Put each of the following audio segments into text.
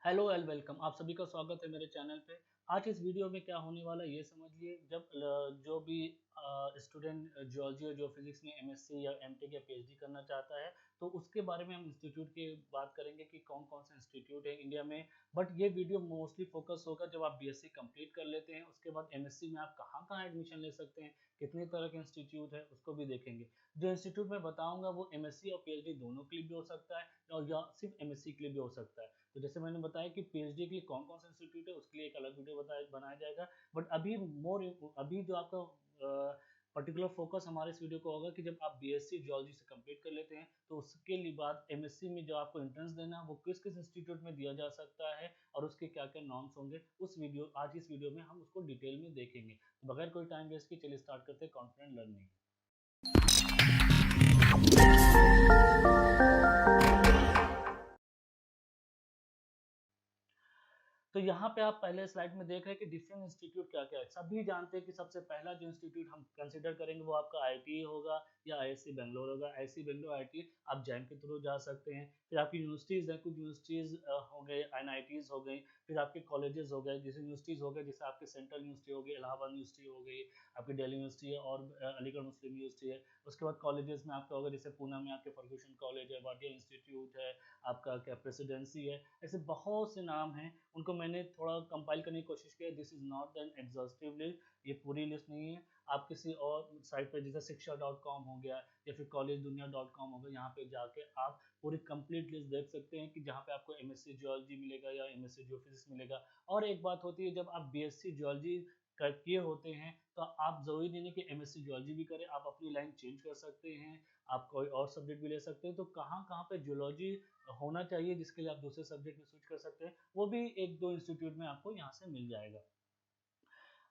Hello and welcome. आप सभी का स्वागत है मेरे चैनल पे। आज इस वीडियो में क्या होने वाला है ये समझिए। जब जो भी स्टूडेंट जियोलॉजी और जियोफिजिक्स में एमएससी या एमटेक या पीएचडी करना चाहता है तो उसके बारे में हम इंस्टीट्यूट की बात करेंगे कि कौन कौन से इंस्टीट्यूट है इंडिया में। बट ये वीडियो मोस्टली फोकस होगा जब आप बीएससी कंप्लीट कर लेते हैं उसके बाद एमएससी में आप कहाँ कहाँ एडमिशन ले सकते हैं, कितने तरह के इंस्टीट्यूट है उसको भी देखेंगे। जो इंस्टीट्यूट मैं बताऊंगा वो एमएससी और पीएचडी दोनों के लिए भी हो सकता है और या सिर्फ एमएससी के लिए भी हो सकता है। तो जैसे मैंने बताया कि पीएचडी के लिए कौन कौन सा इंस्टीट्यूट है उसके लिए एक अलग वीडियो बनाया जाएगा। बट अभी जो आपका पर्टिकुलर फोकस हमारे इस वीडियो को होगा कि जब आप बीएससी जियोलॉजी से कंप्लीट कर लेते हैं तो उसके लिए बाद एमएससी में जो आपको एंट्रेंस देना वो किस किस इंस्टीट्यूट में दिया जा सकता है और उसके क्या क्या नॉर्म्स होंगे आज इस वीडियो में हम उसको डिटेल में देखेंगे। तो बगैर कोई टाइम वेस्ट के चलिए स्टार्ट करते हैं कॉन्फिडेंट लर्निंग। तो यहाँ पे आप पहले स्लाइड में देख रहे हैं कि डिफरेंट इंस्टीट्यूट क्या क्या है। सभी जानते हैं कि सबसे पहला जो इंस्टीट्यूट हम कंसीडर करेंगे वो आपका आईआईटी होगा या आईएससी बेंगलोर होगा। आईएससी बेंगलोर आईआईटी आप जैम के थ्रू जा सकते हैं। फिर आपकी यूनिवर्सिटीज़ हैं, कुछ यूनिवर्सिटीज़ हो गए, एनआईटीज़ हो गई। फिर आपके कॉलेजेस हो गए, जैसे यूनिवर्सिटीज़ हो गए, जैसे आपकी सेंट्रल यूनिवर्सिटी हो गई, इलाहाबाद यूनिवर्सिटी हो गई, आपकी दिल्ली यूनिवर्सिटी है और अलीगढ़ मुस्लिम यूनिवर्सिटी है। उसके बाद कॉलेजेस में आपका होगा जैसे पूना में आपके फर्गूसन कॉलेज है, वाडिया इंस्टीट्यूट है, आपका क्या प्रेसिडेंसी है। ऐसे बहुत से नाम हैं, उनको मैंने थोड़ा कंपाइल करने की कोशिश की है। This is not an exhaustive list, ये पूरी लिस्ट नहीं है। आप किसी और साइट पर जैसे शिक्षा.com हो गया या फिर collegedunia.com हो गया, यहाँ पे जाके आप पूरी कंप्लीट लिस्ट देख सकते हैं कि जहाँ पे आपको एमएससी जियोलॉजी मिलेगा या एमएससी जियोफिजिक्स मिलेगा। और एक बात होती है, जब आप बीएससी जियोलॉजी किए होते हैं तो आप जरूरी नहीं है कि एमएससी जियोलॉजी भी करें, आप अपनी लाइन चेंज कर सकते हैं, आप कोई और सब्जेक्ट भी ले सकते हैं। तो कहाँ कहाँ पे जियोलॉजी होना चाहिए जिसके लिए आप दूसरे सब्जेक्ट में स्विच कर सकते हैं, वो भी एक दो इंस्टीट्यूट में आपको यहाँ से मिल जाएगा।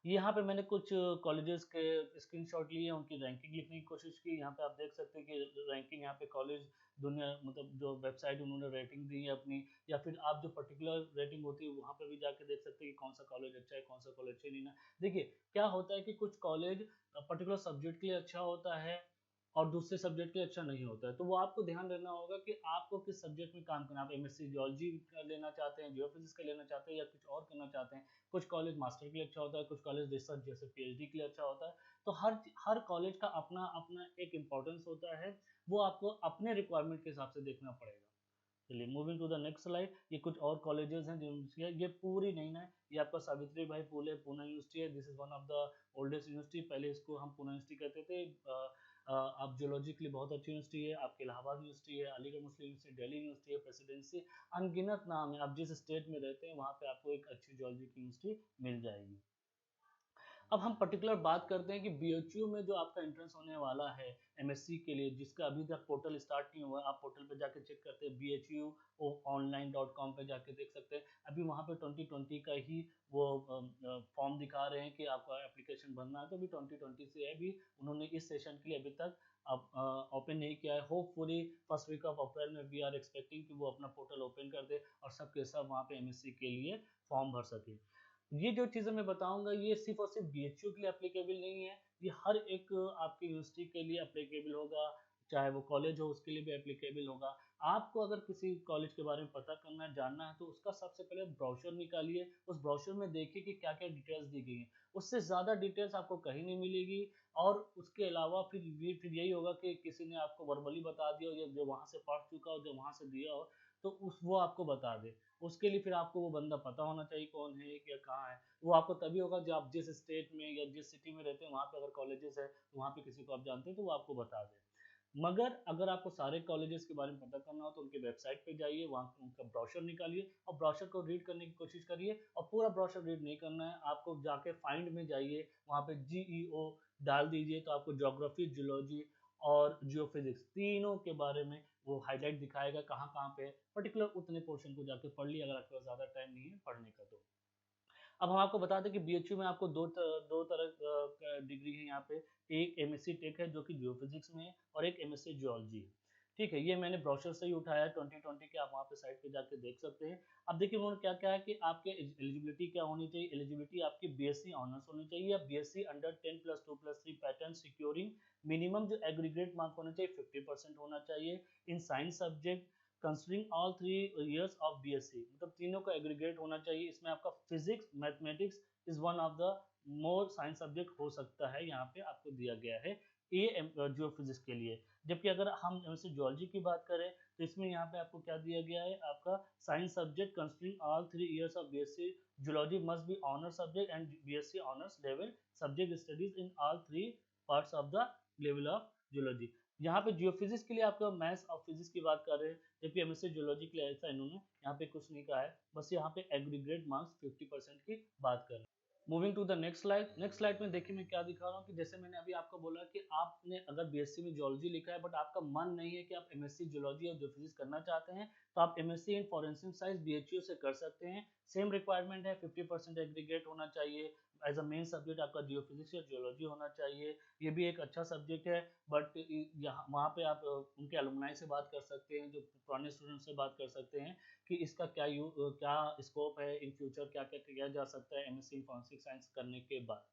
यहाँ पे मैंने कुछ कॉलेजेस के स्क्रीनशॉट लिए, उनकी रैंकिंग लिखने की कोशिश की। यहाँ पे आप देख सकते हैं कि रैंकिंग यहाँ पे कॉलेज दुनिया मतलब जो वेबसाइट उन्होंने रेटिंग दी है अपनी, या फिर आप जो पर्टिकुलर रेटिंग होती है वहाँ पे भी जाके देख सकते हैं कि कौन सा कॉलेज अच्छा है, कौन सा कॉलेज अच्छा नहीं ना। देखिए क्या होता है कि कुछ कॉलेज पर्टिकुलर सब्जेक्ट के लिए अच्छा होता है और दूसरे सब्जेक्ट के लिए अच्छा नहीं होता है, तो वो आपको ध्यान रखना होगा कि आपको किस सब्जेक्ट में काम करना है। आप एमएससी जियोलॉजी लेना चाहते हैं, जियोफिजिक्स का लेना चाहते हैं या कुछ और करना चाहते हैं। कुछ कॉलेज मास्टर के लिए अच्छा होता है, कुछ कॉलेज रिसर्च जैसे पीएचडी के लिए अच्छा होता है। तो हर कॉलेज का अपना अपना एक इम्पोर्टेंस होता है, वो आपको अपने रिक्वायरमेंट के हिसाब से देखना पड़ेगा। चलिए moving to the next slide. ये कुछ और कॉलेजेस हैं जिनकी ये पूरी नहीं है। ये आपका सावित्री भाई फूले पूना यूनिवर्सिटी है। This is one of the oldest university, पहले इसको हम पूना यूनिवर्सिटी कहते थे। आप जियोलॉजी के लिए बहुत अच्छी यूनिवर्सिटी है। आपकी इलाहाबाद यूनिवर्सिटी है, अलीगढ़ मुस्लिम यूनिवर्सिटी, दिल्ली यूनिवर्सिटी है, प्रेसिडेंसी, अनगिनत नाम है। आप जिस स्टेट में रहते हैं वहाँ पे आपको एक अच्छी जियोलॉजी की यूनिवर्सिटी मिल जाएगी। अब हम पर्टिकुलर बात करते हैं कि बीएचयू में जो आपका एंट्रेंस होने वाला है एमएससी के लिए, जिसका अभी तक पोर्टल स्टार्ट नहीं हुआ, आप पोर्टल पे जाके चेक करते हैं bhuonline.com पे जाके देख सकते हैं। अभी वहाँ पे 2020 का ही वो फॉर्म दिखा रहे हैं कि आपका एप्लीकेशन भरना है, तो अभी 2020 से है, भी उन्होंने इस सेशन के लिए अभी तक ओपन नहीं किया है। Hopefully first week of April में वी आर एक्सपेक्टिंग कि वो अपना पोर्टल ओपन कर दे और सबके सब वहाँ पे एमएससी के लिए फॉर्म भर सके। ये जो चीज़ें मैं बताऊंगा ये सिर्फ और सिर्फ बीएचयू के लिए एप्लीकेबल नहीं है, ये हर एक आपकी यूनिवर्सिटी के लिए एप्लीकेबल होगा, चाहे वो कॉलेज हो उसके लिए भी एप्लीकेबल होगा। आपको अगर किसी कॉलेज के बारे में पता करना है, जानना है, तो उसका सबसे पहले ब्रोशर निकालिए, उस ब्रोशर में देखिए कि क्या क्या डिटेल्स दी गई हैं। उससे ज़्यादा डिटेल्स आपको कहीं नहीं मिलेगी। और उसके अलावा फिर यही होगा कि किसी ने आपको वर्बली बता दिया हो, जो वहाँ से पढ़ चुका हो, जो वहाँ से दिया हो, तो उस वो आपको बता दे। उसके लिए फिर आपको वो बंदा पता होना चाहिए कौन है या कहाँ है। वो आपको तभी होगा जब आप जिस स्टेट में या जिस सिटी में रहते हैं वहाँ पे अगर कॉलेजेस है तो वहाँ पे किसी को आप जानते हैं तो वो आपको बता दे। मगर अगर आपको सारे कॉलेजेस के बारे में पता करना हो तो उनकी वेबसाइट पे जाइए, वहाँ उनका ब्रोशर निकालिए और ब्रोशर को रीड करने की कोशिश करिए। और पूरा ब्रोशर रीड नहीं करना है, आपको जाके फाइंड में जाइए, वहाँ पे जीईओ डाल दीजिए तो आपको ज्योग्राफी, जियोलॉजी और जियोफिजिक्स तीनों के बारे में वो हाईलाइट दिखाएगा कहाँ कहाँ पे। पर्टिकुलर उतने पोर्शन को जाके पढ़ लिया अगर आपके पास ज़्यादा टाइम नहीं है पढ़ने का तो। अब हम आपको बता दें कि बीएचयू में आपको दो तरह का डिग्री है यहाँ पे। एक एमएससी टेक है जो कि जियोफिजिक्स में है और एक एमएससी जियोलॉजी है। ठीक है, ये मैंने ब्रोशर से ही उठाया है 2020 के, आप वहाँ पे साइट पे जाके देख सकते हैं। अब देखिए उन्होंने क्या क्या है कि आपके एलिजिबिलिटी क्या होनी चाहिए। एलिजिबिलिटी आपकी बीएससी ऑनर्स होनी चाहिए या BSc under 10+2+3 pattern securing minimum जो एग्रीगेट मार्क होना चाहिए 50% होना चाहिए in science subject. Considering all 3 years of BSc, मतलब तीनों का एग्रीगेट होना चाहिए। इसमें आपका physics mathematics is one of the more science subject हो सकता है, यहाँ पे आपको दिया गया है ये जियो फिजिक्स के लिए। जबकि अगर हम एमएससी जियोलॉजी की बात करें तो इसमें यहाँ पे आपको क्या दिया गया है, आपका science subject considering all 3 years of BSc geology must be honour subject and BSc honours level subject studies in all 3 parts of the level of geology. यहाँ पे जियोफिजिक्स के लिए आपका मैथ्स और फिजिक्स की बात कर रहे हैं, जबकि एमएससी जियोलॉजी के लिए ऐसा इन्होंने यहाँ पे कुछ नहीं कहा है, बस यहाँ पे एग्रीगेट मार्क्स 50% की बात कर रहे हैं। Moving to the next slide में देखिए मैं क्या दिखा रहा हूँ कि जैसे मैंने अभी आपको बोला कि आपने अगर बीएससी में जियोलॉजी लिखा है बट आपका मन नहीं है कि आप एमएससी जियोलॉजी और जियोफिजिक्स करना चाहते हैं, तो आप MSc in forensic science BHU से कर सकते हैं। सेम रिक्वायरमेंट है, 50% एग्रीगेट होना चाहिए, एज अ मेन सब्जेक्ट आपका जियोफिजिक्स या जियोलॉजी होना चाहिए। ये भी एक अच्छा सब्जेक्ट है, बट यहाँ वहाँ पे आप उनके अलुमनाई से बात कर सकते हैं, जो पुराने स्टूडेंट से बात कर सकते हैं कि इसका क्या स्कोप है इन फ्यूचर, क्या क्या किया जा सकता है एमएससी इन फॉरेंसिक साइंस करने के बाद।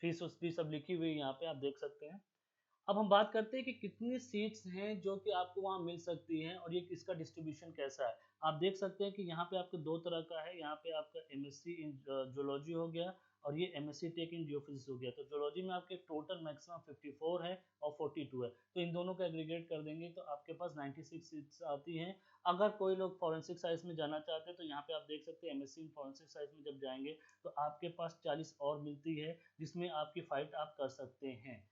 फीस उस भी सब लिखी हुई यहाँ पे आप देख सकते हैं। अब हम बात करते हैं कि कितनी सीट्स हैं जो कि आपको वहाँ मिल सकती हैं और ये इसका डिस्ट्रीब्यूशन कैसा है। आप देख सकते हैं कि यहाँ पे आपको दो तरह का है, यहाँ पे आपका एमएससी इन जियोलॉजी हो गया और ये एमएससी टेक इन जियोफिजिक्स हो गया। तो जियोलॉजी में आपके टोटल मैक्सिमम 54 है और 42 है, तो इन दोनों को एग्रीगेट कर देंगे तो आपके पास 96 सीट्स आती हैं। अगर कोई लोग फॉरेंसिक साइंस में जाना चाहते हैं तो यहाँ पे आप देख सकते हैं एमएससी इन फॉरेंसिक साइंस में जब जाएंगे तो आपके पास 40 और मिलती है, जिसमें आपकी फाइट आप कर सकते हैं।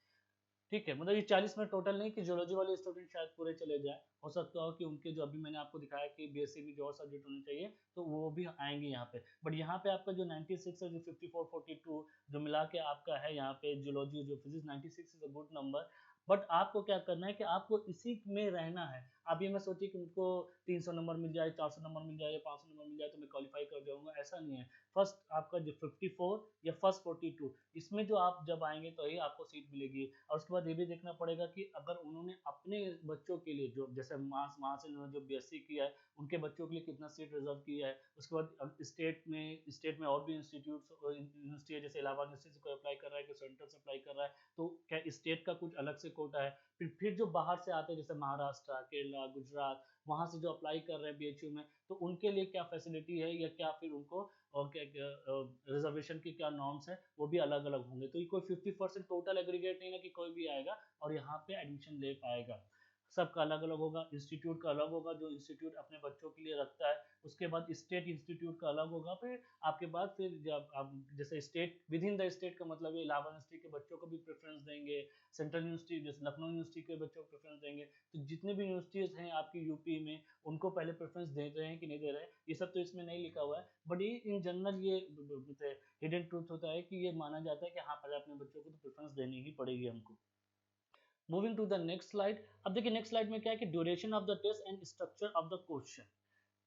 ठीक है, मतलब ये 40 में टोटल नहीं कि जियोलॉजी वाले स्टूडेंट शायद पूरे चले जाए, हो सकता हो कि उनके जो अभी मैंने आपको दिखाया कि बीएससी में जो और सब्जेक्ट होने चाहिए तो वो भी आएंगे यहाँ पे। बट यहाँ पे आपका जो 96 है, जो 54 42 जो मिला के आपका है यहाँ पे जियोलॉजी जो physics, 96 is a good number. But आपको क्या करना है कि आपको इसी में रहना है। आप ये मत सोचिए कि मुझको 300 नंबर मिल जाए, 400 नंबर मिल जाए या 500 नंबर मिल जाए तो मैं क्वालिफाई कर जाऊंगा, ऐसा नहीं है। फर्स्ट आपका जो 54 या फर्स्ट 42 इसमें जो आप जब आएंगे तो ही आपको सीट मिलेगी। और उसके बाद ये भी देखना पड़ेगा कि अगर उन्होंने अपने बच्चों के लिए जो जैसे वहाँ से उन्होंने जो बीएससी किया है उनके बच्चों के लिए कितना सीट रिजर्व किया है। उसके बाद स्टेट में और भी इंस्टीट्यूट यूनिवर्सिटी है, जैसे इलाहाबाद यूनिवर्सिटी से कोई अप्लाई कर रहा है कि सेंट्रल से अप्लाई कर रहा है, तो क्या स्टेट का कुछ अलग से कोटा है। फिर जो बाहर से आते हैं जैसे महाराष्ट्र, केरला, गुजरात, वहाँ से जो अप्लाई कर रहे हैं बीएचयू में, तो उनके लिए क्या फैसिलिटी है या क्या फिर उनको और क्या रिजर्वेशन की क्या नॉर्म्स है, वो भी अलग अलग होंगे। तो ये कोई 50% टोटल एग्रीगेट नहीं है कि कोई भी आएगा और यहाँ पे एडमिशन ले पाएगा। सबका अलग अलग होगा, इंस्टीट्यूट का अलग होगा, जो इंस्टीट्यूट अपने बच्चों के लिए रखता है। उसके बाद स्टेट इंस्टीट्यूट का अलग होगा। फिर आपके बाद फिर जब आप जैसे state with in the state का मतलब है इलाहाबाद यूनिवर्सिटी के बच्चों को भी प्रेफरेंस देंगे, सेंट्रल यूनिवर्सिटी जैसे लखनऊ यूनिवर्सिटी के बच्चों को प्रेफरेंस देंगे। तो जितने भी यूनिवर्सिटीज हैं आपकी यूपी में, उनको पहले प्रेफरेंस दे रहे हैं कि नहीं दे रहे हैं, ये सब तो इसमें नहीं लिखा हुआ है। बट ये इन जनरल ये हिडन ट्रूथ होता है कि ये माना जाता है कि हाँ पहले अपने बच्चों को तो प्रेफरेंस देनी ही पड़ेगी हमको। Moving to the next slide. अब देखिए नेक्स्ट स्लाइड में क्या है कि duration of the test and structure of the question.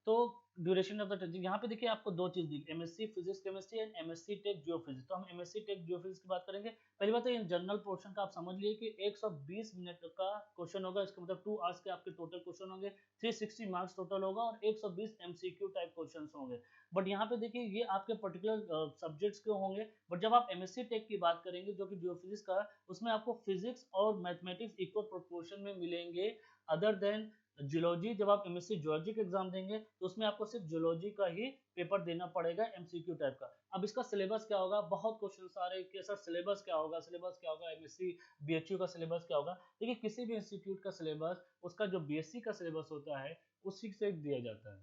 तो ड्यूरेशन ऑफ द टेस्ट यहाँ पे देखिए आपको दो चीज दिखी, MSc physics chemistry and MSc tech geophysics. तो हम एमएससी टेक जियोफिजिक्स की बात करेंगे। पहली बात तो ये जनरल पोर्शन का आप समझ लिए कि 120 मिनट का क्वेश्चन होगा, इसका मतलब 2 आवर्स के आपके टोटल क्वेश्चन होंगे, 360 मार्क्स टोटल होगा और 120 एमसीक्यू टाइप क्वेश्चन होंगे। बट यहाँ पे देखिए ये आपके पर्टिकुलर सब्जेक्ट्स के होंगे। बट जब आप एमएससी टेक की बात करेंगे जो कि जियोफिजिक्स का, उसमें आपको फिजिक्स और मैथमेटिक्स इक्वल प्रोपोर्शन में मिलेंगे अदर देन जियोलॉजी। जब आप एमएससी जियोलॉजी का एग्जाम देंगे तो उसमें आपको सिर्फ जियोलॉजी का ही पेपर देना पड़ेगा एमसीक्यू टाइप का। अब इसका सिलेबस क्या होगा, बहुत क्वेश्चन आ रहे हैं कि सर सिलेबस क्या होगा, सिलेबस क्या होगा, एमएससी बीएचयू का सिलेबस क्या होगा। देखिए किसी भी इंस्टीट्यूट का सिलेबस उसका जो बीएससी का सिलेबस होता है उसी से दिया जाता है।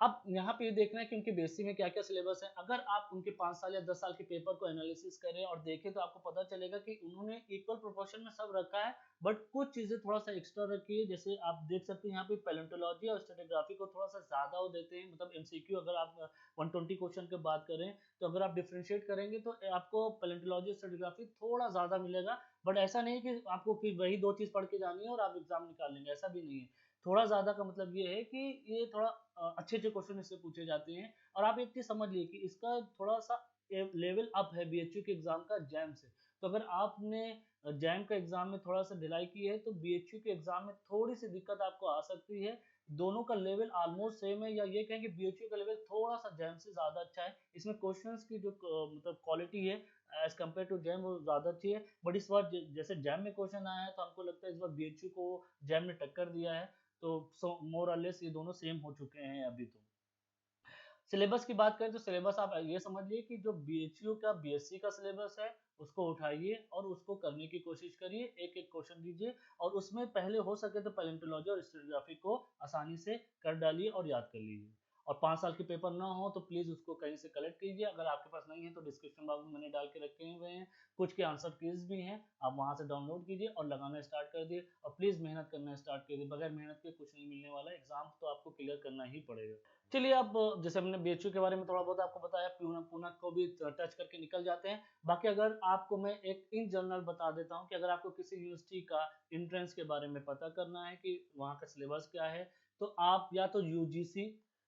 अब यहाँ पे ये देखना है कि उनके बेसिक में क्या क्या सिलेबस है। अगर आप उनके 5 साल या 10 साल के पेपर को एनालिसिस करें और देखें तो आपको पता चलेगा कि उन्होंने इक्वल प्रोपोर्शन में सब रखा है, बट कुछ चीजें थोड़ा सा एक्स्ट्रा रखी है। जैसे आप देख सकते हैं यहाँ पे पैलेंटोलॉजी और स्ट्रेटिग्राफी को थोड़ा सा ज्यादा वो देते हैं, मतलब एमसीक्यू अगर आप 120 क्वेश्चन की बात करें तो अगर आप डिफ्रेंशिएट करेंगे तो आपको पैलेंटोलॉजी स्ट्रेटिग्राफी थोड़ा ज्यादा मिलेगा। बट ऐसा नहीं कि आपको फिर वही दो चीज पढ़ के जानी है और आप एग्जाम निकाल लेंगे, ऐसा भी नहीं है। थोड़ा ज्यादा का मतलब ये है कि ये थोड़ा अच्छे अच्छे क्वेश्चन इससे पूछे जाते हैं। और आप एक चीज समझ लिए कि इसका थोड़ा सा लेवल अप है बीएचयू के एग्जाम का जैम से। तो अगर आपने जैम का एग्जाम में थोड़ा सा ढिलाई की है तो बीएचयू के एग्जाम में थोड़ी सी दिक्कत आपको आ सकती है। दोनों का लेवल ऑलमोस्ट सेम है, या ये कहें कि बीएचयू का लेवल थोड़ा सा जैम से ज्यादा अच्छा है। इसमें क्वेश्चंस की जो मतलब क्वालिटी है एज कम्पेयर टू जैम वो ज्यादा अच्छी है। बट इस बार जैसे जैम में क्वेश्चन आया है तो हमको लगता है इस बार बीएचयू को जैम ने टक्कर दिया है। तो मोर और लेस ये दोनों सेम हो चुके हैं अभी तो। सिलेबस की बात करें तो सिलेबस आप ये समझिए कि जो बीएचयू का बीएससी का सिलेबस है उसको उठाइए और उसको करने की कोशिश करिए, एक एक क्वेश्चन दीजिए और उसमें पहले हो सके तो पैलेंटोलॉजी और हिस्टोग्राफी को आसानी से कर डालिए और याद कर लीजिए। और 5 साल के पेपर ना हो तो प्लीज उसको कहीं से कलेक्ट कीजिए, अगर आपके पास नहीं है तो डिस्क्रिप्शन बॉक्स में मैंने डाल के रखे हुए हैं, कुछ के आंसर कीज भी हैं, आप वहां से डाउनलोड कीजिए और लगाना स्टार्ट कर दिए और प्लीज मेहनत करना स्टार्ट कीजिए, बगैर मेहनत के कुछ नहीं मिलने वाला, एग्जाम तो आपको क्लियर करना ही पड़ेगा। चलिए अब जैसे हमने बीएचयू के बारे में थोड़ा बहुत आपको बताया, पूना पूना को भी टच करके निकल जाते हैं। बाकी अगर आपको मैं एक इन जनरल बता देता हूँ कि अगर आपको किसी यूनिवर्सिटी का एंट्रेंस के बारे में पता करना है कि वहाँ का सिलेबस क्या है, तो आप या तो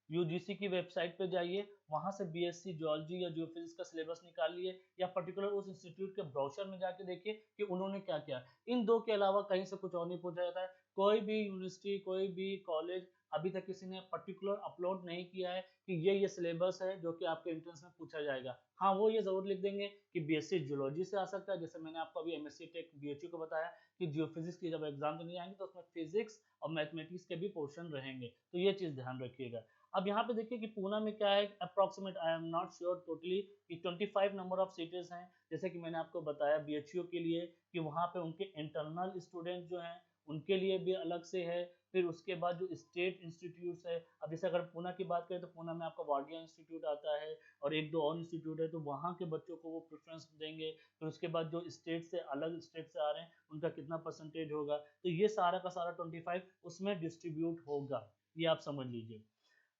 यूजीसी की वेबसाइट पे जाइए, वहां से बीएससी जियोलॉजी या जियोफिजिक्स का सिलेबस निकालिए या पर्टिकुलर उस इंस्टीट्यूट के ब्राउचर में जाके देखिए कि उन्होंने क्या किया। इन दो के अलावा कहीं से कुछ और नहीं पूछा जाता है। कोई भी यूनिवर्सिटी, कोई भी कॉलेज अभी तक किसी ने पर्टिकुलर अपलोड नहीं किया है कि ये सिलेबस है जो कि आपके एंट्रेंस में पूछा जाएगा। हाँ, वो ये जरूर लिख देंगे कि बीएससी जियोलॉजी से आ सकता है, जैसे मैंने आपको अभी एमएससी टेक बीएचयू को बताया कि जियोफिजिक्स की जब एग्जाम देने जाएंगे तो उसमें फिजिक्स और मैथमेटिक्स के भी पोर्शन रहेंगे, तो ये चीज ध्यान रखिएगा। अब यहाँ पे देखिए कि पूना में क्या है, approximate I am not sure totally कि 25 नंबर ऑफ सीटें हैं, जैसे कि मैंने आपको बताया बीएचयू के लिए कि वहाँ पे उनके इंटरनल स्टूडेंट जो हैं उनके लिए भी अलग से है। फिर उसके बाद जो स्टेट इंस्टीट्यूट्स है, अब जैसे अगर पूना की बात करें तो पूना में आपका वाडिया इंस्टीट्यूट आता है और एक दो और इंस्टीट्यूट है, तो वहाँ के बच्चों को वो प्रेफरेंस देंगे। फिर उसके बाद जो स्टेट से अलग स्टेट से आ रहे हैं उनका कितना परसेंटेज होगा, तो ये सारा का सारा 25 उसमें डिस्ट्रीब्यूट होगा, ये आप समझ लीजिए।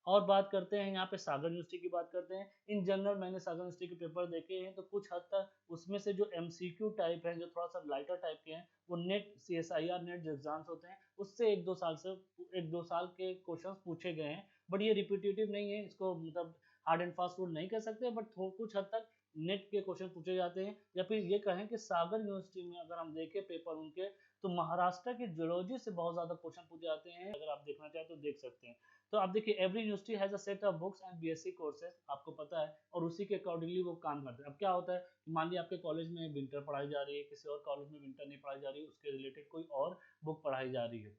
और बात करते हैं यहाँ पे सागर यूनिवर्सिटी की बात करते हैं। इन जनरल मैंने सागर यूनिवर्सिटी के पेपर देखे हैं तो कुछ हद तक उसमें से जो एमसीक्यू टाइप है, जो थोड़ा सा लाइटर टाइप के हैं, वो नेट सीएसआईआर नेट जो एग्जाम्स होते हैं उससे एक दो साल के क्वेश्चंस पूछे गए हैं, बट ये रिपीटेटिव नहीं है, इसको मतलब हार्ड एंड फास्ट रूल नहीं कर सकते, बट कुछ हद तक नेट के क्वेश्चन पूछे जाते हैं। या फिर ये कहें कि सागर यूनिवर्सिटी में अगर हम देखें पेपर उनके, तो महाराष्ट्र की जियोलॉजी से बहुत ज्यादा क्वेश्चन पूछे जाते हैं, अगर आप देखना चाहें तो देख सकते हैं। तो आप देखिए every university has a set of books and BSc courses, आपको पता है, और उसी के अकॉर्डिंगली वो काम करते हैं। अब क्या होता है, मान लीजिए आपके कॉलेज में विंटर पढ़ाई जा रही है, किसी और कॉलेज में विंटर नहीं पढ़ाई जा रही है, उसके रिलेटेड कोई और बुक पढ़ाई जा रही है।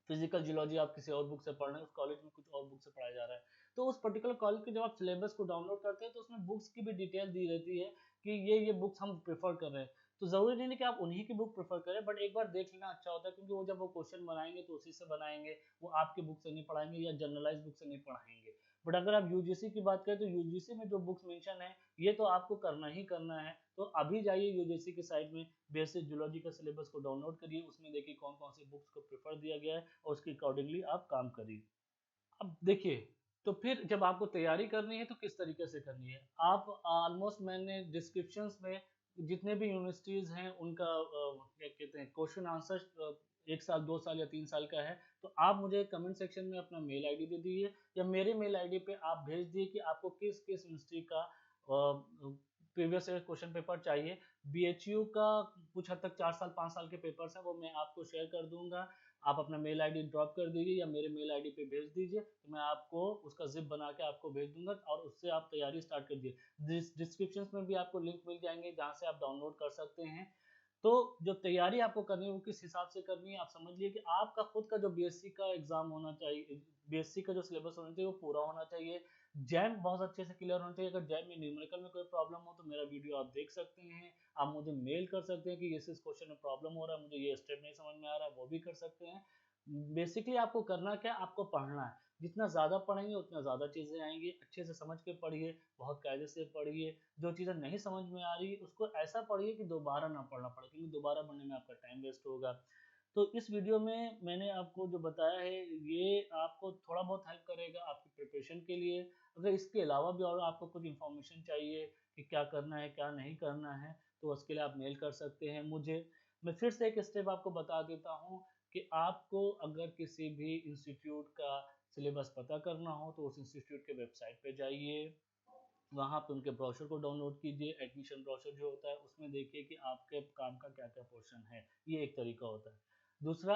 फिजिकल जियोलॉजी आप किसी और बुक से पढ़ रहे हैं, उस कॉलेज में कुछ और बुक से पढ़ाया जा रहा है, तो उस पर्टिकुलर कॉलेज के जब आप सिलेबस को डाउनलोड करते हैं तो उसमें बुक्स की भी डिटेल दी रहती है कि ये बुक्स हम प्रेफर कर रहे हैं। तो जरूरी नहीं है कि आप उन्हीं की बुक प्रेफर करें, बट एक बार देख लेना अच्छा होता है, क्योंकि वो जब वो क्वेश्चन बनाएंगे तो उसी से बनाएंगे, वो आपकी बुक से नहीं पढ़ाएंगे या जनरलाइज बुक से नहीं पढ़ाएंगे। बट अगर आप यूजीसी की बात करें तो यूजीसी में जो बुक्स मेंशन है ये तो आपको करना ही करना है। तो अभी जाइए यूजीसी की साइट में, बेसिक जूलॉजी का सिलेबस को डाउनलोड करिए, उसमें देखिए कौन कौन सी बुक्स को प्रेफर दिया गया है और उसके अकॉर्डिंगली आप काम करिए। अब देखिए, तो फिर जब आपको तैयारी करनी है तो किस तरीके से करनी है, आप ऑलमोस्ट मैंने डिस्क्रिप्शंस में जितने भी यूनिवर्सिटीज हैं उनका क्या कहते हैं क्वेश्चन आंसर 1 साल 2 साल या 3 साल का है, तो आप मुझे कमेंट सेक्शन में अपना मेल आईडी दे दीजिए या मेरे मेल आईडी पे आप भेज दिए कि आपको किस किस यूनिवर्सिटी का प्रीवियस ईयर क्वेश्चन पेपर चाहिए। बीएचयू का कुछ हद तक 4 साल 5 साल के पेपर्स हैं, वो मैं आपको शेयर कर दूंगा। आप अपना मेल आईडी ड्रॉप कर दीजिए या मेरे मेल आईडी पे भेज दीजिए, तो मैं आपको उसका जिप बना के आपको भेज दूंगा और उससे आप तैयारी स्टार्ट कर दीजिए। डिस्क्रिप्शन में भी आपको लिंक मिल जाएंगे जहाँ से आप डाउनलोड कर सकते हैं। तो जो तैयारी आपको करनी है वो किस हिसाब से करनी है, आप समझ लिए कि आपका खुद का जो बीएससी का एग्जाम होना चाहिए, बीएससी का जो सिलेबस होना चाहिए वो पूरा होना चाहिए। जैम बहुत अच्छे से क्लियर होना चाहिए। अगर जैम में न्यूमेरिकल में कोई प्रॉब्लम हो तो मेरा वीडियो आप देख सकते हैं, आप मुझे मेल कर सकते हैं कि इस क्वेश्चन में प्रॉब्लम हो रहा है, मुझे ये स्टेप नहीं समझ में आ रहा है, वो भी कर सकते हैं। बेसिकली आपको करना क्या, आपको पढ़ना है, जितना ज़्यादा पढ़ेंगे उतना ज़्यादा चीज़ें आएंगी। अच्छे से समझ के पढ़िए, बहुत कायदे से पढ़िए, जो चीज़ें नहीं समझ में आ रही उसको ऐसा पढ़िए कि दोबारा ना पढ़ना पड़े, क्योंकि दोबारा पढ़ने में आपका टाइम वेस्ट होगा। तो इस वीडियो में मैंने आपको जो बताया है ये आपको थोड़ा बहुत हेल्प करेगा आपकी प्रिपरेशन के लिए। अगर इसके अलावा भी और आपको कुछ इन्फॉर्मेशन चाहिए कि क्या करना है क्या नहीं करना है, तो उसके लिए आप मेल कर सकते हैं मुझे। मैं फिर से एक स्टेप आपको बता देता हूँ कि आपको अगर किसी भी इंस्टीट्यूट का सिलेबस पता करना हो तो उस इंस्टीट्यूट के वेबसाइट पे जाइए, वहाँ पे उनके ब्रोशर को डाउनलोड कीजिए, एडमिशन ब्रोशर जो होता है उसमें देखिए कि आपके काम का क्या क्या पोर्शन है, ये एक तरीका होता है। दूसरा,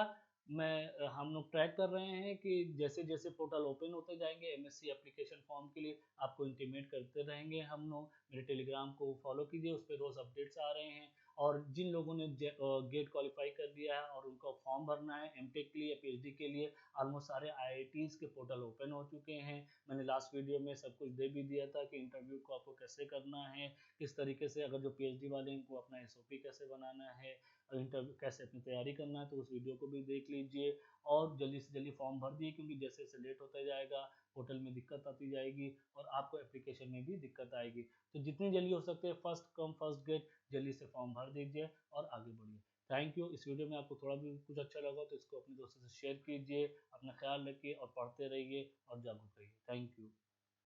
हम लोग ट्रैक कर रहे हैं कि जैसे जैसे पोर्टल ओपन होते जाएंगे एमएससी एप्लीकेशन फॉर्म के लिए आपको इंटीमेट करते रहेंगे हम लोग। मेरे टेलीग्राम को फॉलो कीजिए, उस पर रोज़ अपडेट्स आ रहे हैं। और जिन लोगों ने गेट क्वालिफाई कर लिया है और उनको फॉर्म भरना है एमटेक के लिए या पीएचडी के लिए, ऑलमोस्ट सारे आईआईटीज के पोर्टल ओपन हो चुके हैं। मैंने लास्ट वीडियो में सब कुछ दे भी दिया था कि इंटरव्यू को आपको कैसे करना है, किस तरीके से, अगर जो पीएचडी वाले हैं उनको अपना एसओपी कैसे बनाना है, इंटरव्यू कैसे अपनी तैयारी करना है, तो उस वीडियो को भी देख लीजिए। और जल्दी से जल्दी फॉर्म भर दिए, क्योंकि जैसे जैसे लेट होता जाएगा पोर्टल में दिक्कत आती जाएगी और आपको एप्लीकेशन में भी दिक्कत आएगी। तो जितनी जल्दी हो सकते हैं फर्स्ट कम फर्स्ट गेट, जल्दी से फॉर्म भर दीजिए और आगे बढ़िए। Thank you. इस वीडियो में आपको थोड़ा भी कुछ अच्छा लगा तो इसको अपने दोस्तों से शेयर कीजिए। अपना ख्याल रखिए और पढ़ते रहिए और जागरूक रहिए। Thank you.